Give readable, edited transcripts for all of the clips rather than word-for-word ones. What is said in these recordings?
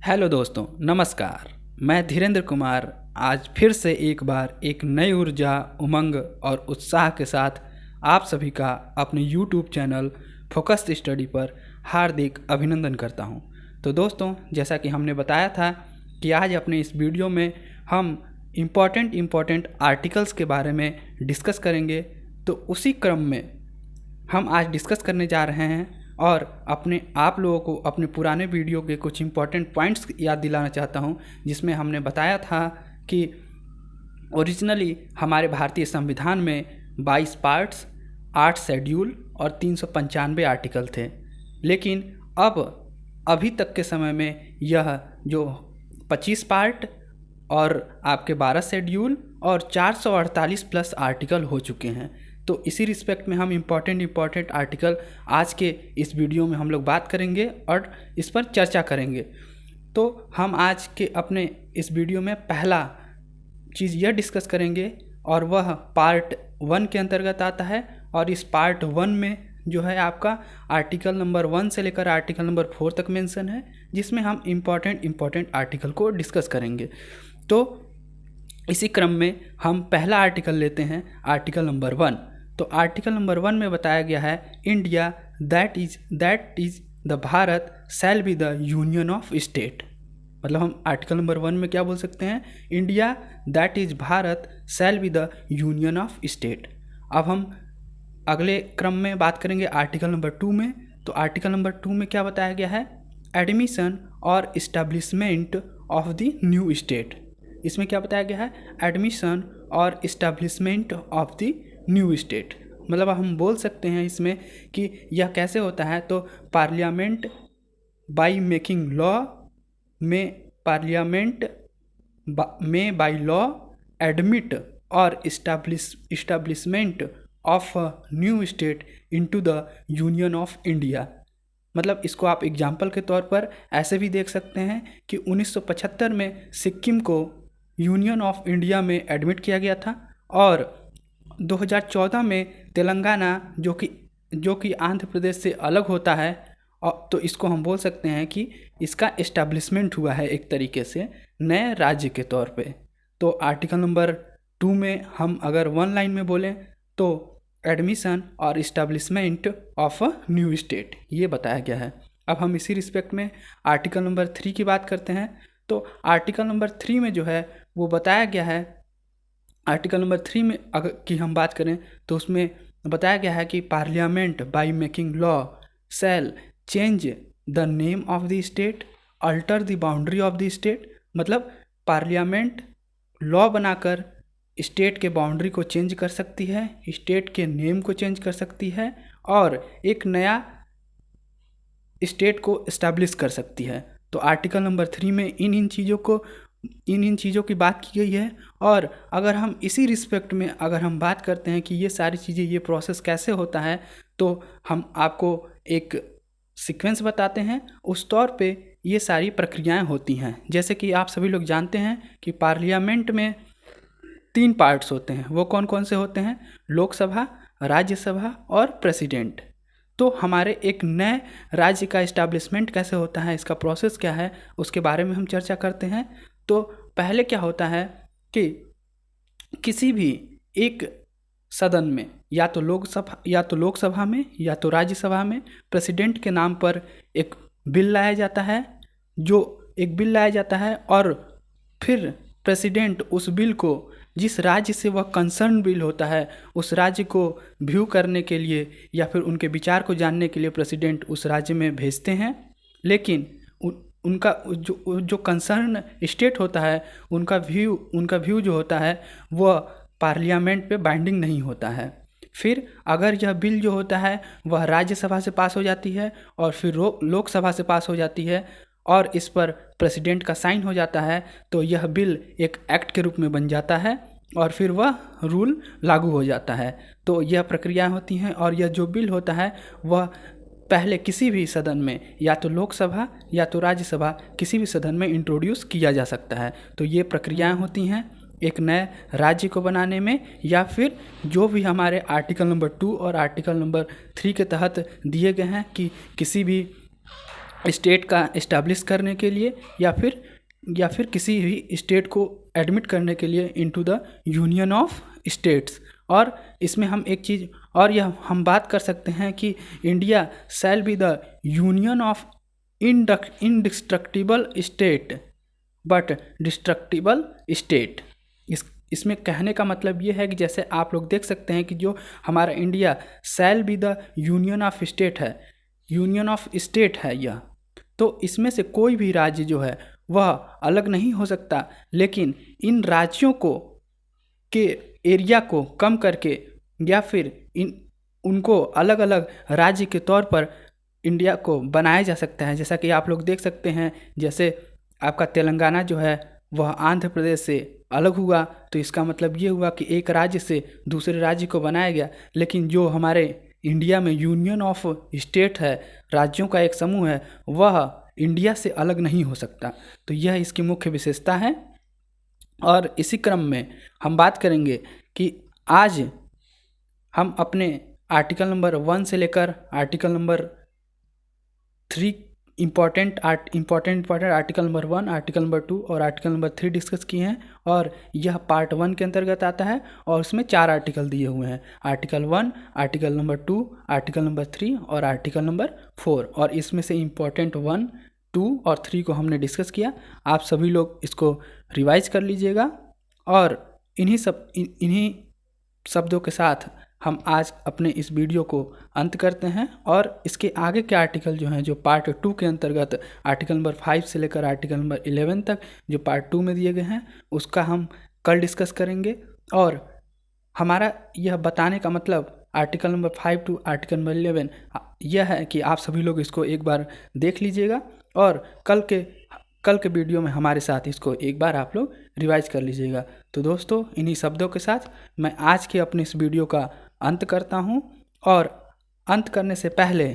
Hello दोस्तों, नमस्कार। मैं धीरेन्द्र कुमार आज फिर से एक बार एक नई ऊर्जा, उमंग और उत्साह के साथ आप सभी का अपने यूट्यूब चैनल फोकस्ड स्टडी पर हार्दिक अभिनंदन करता हूं। तो दोस्तों, जैसा कि हमने बताया था कि आज अपने इस वीडियो में हम इम्पॉर्टेंट आर्टिकल्स के बारे में डिस्कस करेंगे। तो उसी क्रम में हम आज डिस्कस करने जा रहे हैं और अपने आप लोगों को अपने पुराने वीडियो के कुछ इम्पॉर्टेंट पॉइंट्स याद दिलाना चाहता हूं, जिसमें हमने बताया था कि ओरिजिनली हमारे भारतीय संविधान में 22 पार्ट्स, 8 शेड्यूल और 395 आर्टिकल थे। लेकिन अभी तक के समय में यह जो 25 पार्ट और आपके 12 शेड्यूल और 448 प्लस आर्टिकल हो चुके हैं। तो इसी रिस्पेक्ट में हम इम्पॉर्टेंट आर्टिकल आज के इस वीडियो में हम लोग बात करेंगे और इस पर चर्चा करेंगे। तो हम आज के अपने इस वीडियो में पहला चीज़ यह डिस्कस करेंगे और वह पार्ट 1 के अंतर्गत आता है। और इस पार्ट 1 में जो है आपका आर्टिकल नंबर 1 से लेकर आर्टिकल नंबर 4 तक मेंशन है, जिसमें हम इम्पॉर्टेंट आर्टिकल को डिस्कस करेंगे। तो इसी क्रम में हम पहला आर्टिकल लेते हैं, आर्टिकल नंबर 1। तो आर्टिकल नंबर 1 में बताया गया है, India that is the Bharat shall be the union of state. मतलब हम आर्टिकल नंबर 1 में क्या बोल सकते हैं, India that is Bharat shall be the union of state. अब हम अगले क्रम में बात करेंगे आर्टिकल नंबर 2 में। तो आर्टिकल नंबर 2 में क्या बताया गया है, एडमिशन और establishment of the new state. इसमें क्या बताया गया है, एडमिशन और establishment of the new state. मतलब हम बोल सकते हैं इसमें कि यह कैसे होता है। तो पार्लियामेंट बाई मेकिंग लॉ में बाई लॉ एडमिट और establishment of new state into the union of India. मतलब इसको आप एग्जाम्पल के तौर पर ऐसे भी देख सकते हैं कि 1975 में सिक्किम को यूनियन ऑफ इंडिया में एडमिट किया गया था और 2014 में तेलंगाना जो कि आंध्र प्रदेश से अलग होता है, और तो इसको हम बोल सकते हैं कि इसका एस्टैब्लिशमेंट हुआ है एक तरीके से नए राज्य के तौर पे। तो आर्टिकल नंबर 2 में हम अगर 1 लाइन में बोलें तो एडमिशन और establishment of a new state, ये बताया गया है। अब हम इसी रिस्पेक्ट में आर्टिकल नंबर 3 की बात करते हैं। तो आर्टिकल नंबर 3 में जो है वो बताया गया है, आर्टिकल नंबर 3 में अगर की हम बात करें तो उसमें बताया गया है कि parliament by making law shell change the name of the state, alter the boundary of the state. मतलब पार्लियामेंट लॉ बनाकर स्टेट के बाउंड्री को चेंज कर सकती है, स्टेट के नेम को चेंज कर सकती है और एक नया स्टेट को इस्टेब्लिश कर सकती है। तो आर्टिकल नंबर 3 में इन चीज़ों की बात की गई है। और अगर हम इसी रिस्पेक्ट में अगर हम बात करते हैं कि ये सारी चीज़ें, ये प्रोसेस कैसे होता है, तो हम आपको एक सीक्वेंस बताते हैं। उस तौर पे ये सारी प्रक्रियाएं होती हैं। जैसे कि आप सभी लोग जानते हैं कि पार्लियामेंट में 3 पार्ट्स होते हैं। वो कौन कौन से होते हैं, लोकसभा, राज्यसभा और प्रेसिडेंट। तो हमारे एक नए राज्य का इस्टेब्लिशमेंट कैसे होता है, इसका प्रोसेस क्या है, उसके बारे में हम चर्चा करते हैं। तो पहले क्या होता है कि किसी भी एक सदन में या तो लोकसभा में या तो राज्यसभा में प्रेसिडेंट के नाम पर एक बिल लाया जाता है और फिर प्रेसिडेंट उस बिल को जिस राज्य से वह कंसर्न बिल होता है उस राज्य को व्यू करने के लिए या फिर उनके विचार को जानने के लिए प्रेसिडेंट उस राज्य में भेजते हैं। लेकिन उनका जो कंसर्न स्टेट होता है उनका व्यू जो होता है वह पार्लियामेंट पे बाइंडिंग नहीं होता है। फिर अगर यह बिल जो होता है वह राज्यसभा से पास हो जाती है और फिर लोकसभा से पास हो जाती है और इस पर प्रेसिडेंट का साइन हो जाता है, तो यह बिल एक एक्ट के रूप में बन जाता है और फिर वह रूल लागू हो जाता है। तो यह प्रक्रिया होती हैं और यह जो बिल होता है वह पहले किसी भी सदन में या तो लोकसभा या तो राज्यसभा किसी भी सदन में इंट्रोड्यूस किया जा सकता है। तो ये प्रक्रियाएं होती हैं एक नए राज्य को बनाने में, या फिर जो भी हमारे आर्टिकल नंबर 2 और आर्टिकल नंबर 3 के तहत दिए गए हैं कि किसी भी स्टेट का इस्टेब्लिश करने के लिए या फिर किसी भी स्टेट को एडमिट करने के लिए into the union of states. और इसमें हम एक चीज़ और यह हम बात कर सकते हैं कि India shall be the union of indestructible state but destructible state. इसमें कहने का मतलब ये है कि जैसे आप लोग देख सकते हैं कि जो हमारा India shall be the union of state है, यूनियन ऑफ स्टेट है यह, तो इसमें से कोई भी राज्य जो है वह अलग नहीं हो सकता, लेकिन इन राज्यों को के एरिया को कम करके या फिर उनको अलग अलग राज्य के तौर पर इंडिया को बनाया जा सकता है। जैसा कि आप लोग देख सकते हैं, जैसे आपका तेलंगाना जो है वह आंध्र प्रदेश से अलग हुआ, तो इसका मतलब ये हुआ कि एक राज्य से दूसरे राज्य को बनाया गया। लेकिन जो हमारे इंडिया में यूनियन ऑफ स्टेट है, राज्यों का एक समूह है, वह इंडिया से अलग नहीं हो सकता। तो यह इसकी मुख्य विशेषता है। और इसी क्रम में हम बात करेंगे कि आज हम अपने आर्टिकल नंबर 1 से लेकर article number 3 important article number 1, article number 2 और आर्टिकल नंबर 3 डिस्कस किए हैं। और यह पार्ट 1 के अंतर्गत आता है और उसमें 4 आर्टिकल दिए हुए हैं, article 1, article number 2, article number 3 और आर्टिकल नंबर 4। और इसमें से इम्पॉर्टेंट 1, 2 और 3 को हमने डिस्कस किया। आप सभी लोग इसको रिवाइज कर लीजिएगा। और इन्हीं शब्दों के साथ हम आज अपने इस वीडियो को अंत करते हैं। और इसके आगे के आर्टिकल जो हैं, जो पार्ट 2 के अंतर्गत आर्टिकल नंबर 5 से लेकर आर्टिकल नंबर 11 तक जो पार्ट 2 में दिए गए हैं, उसका हम कल डिस्कस करेंगे। और हमारा यह बताने का मतलब article number 5 to article number 11 यह है कि आप सभी लोग इसको एक बार देख लीजिएगा और कल के वीडियो में हमारे साथ इसको एक बार आप लोग रिवाइज कर लीजिएगा। तो दोस्तों, इन्हीं शब्दों के साथ मैं आज के अपने इस वीडियो का अंत करता हूं। और अंत करने से पहले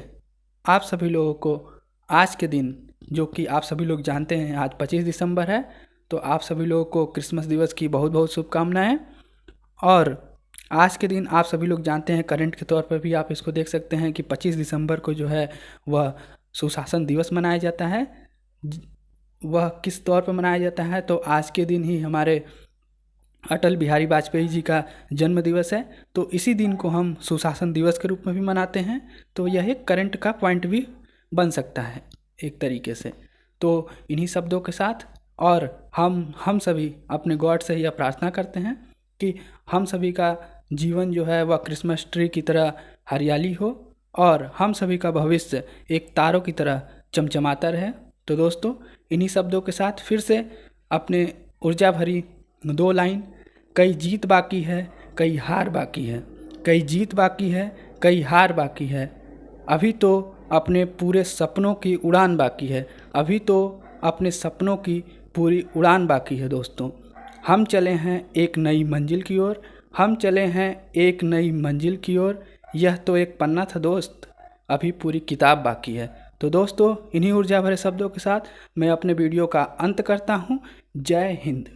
आप सभी लोगों को आज के दिन, जो कि आप सभी लोग जानते हैं आज 25 दिसंबर है, तो आप सभी लोगों को क्रिसमस दिवस की बहुत बहुत शुभकामनाएं। और आज के दिन आप सभी लोग जानते हैं, करंट के तौर पर भी आप इसको देख सकते हैं कि 25 दिसंबर को जो है वह सुशासन दिवस मनाया जाता है। वह किस तौर पर मनाया जाता है, तो आज के दिन ही हमारे अटल बिहारी वाजपेयी जी का जन्म दिवस है, तो इसी दिन को हम सुशासन दिवस के रूप में भी मनाते हैं। तो यह एक करंट का पॉइंट भी बन सकता है एक तरीके से। तो इन्हीं शब्दों के साथ और हम सभी अपने गॉड से यह प्रार्थना करते हैं कि हम सभी का जीवन जो है वह क्रिसमस ट्री की तरह हरियाली हो और हम सभी का भविष्य एक तारों की तरह चमचमाता रहे। तो दोस्तों, इन्हीं शब्दों के साथ फिर से अपने ऊर्जा भरी 2 लाइन, कई जीत बाकी है, कई हार बाकी है, कई जीत बाकी है, कई हार बाकी है, अभी तो अपने पूरे सपनों की उड़ान बाकी है, अभी तो अपने सपनों की पूरी उड़ान बाकी है। दोस्तों, हम चले हैं एक नई मंजिल की ओर, हम चले हैं एक नई मंजिल की ओर, यह तो एक पन्ना था दोस्त, अभी पूरी किताब बाकी है। तो दोस्तों, इन्हीं ऊर्जा भरे शब्दों के साथ मैं अपने वीडियो का अंत करता हूँ। जय हिंद।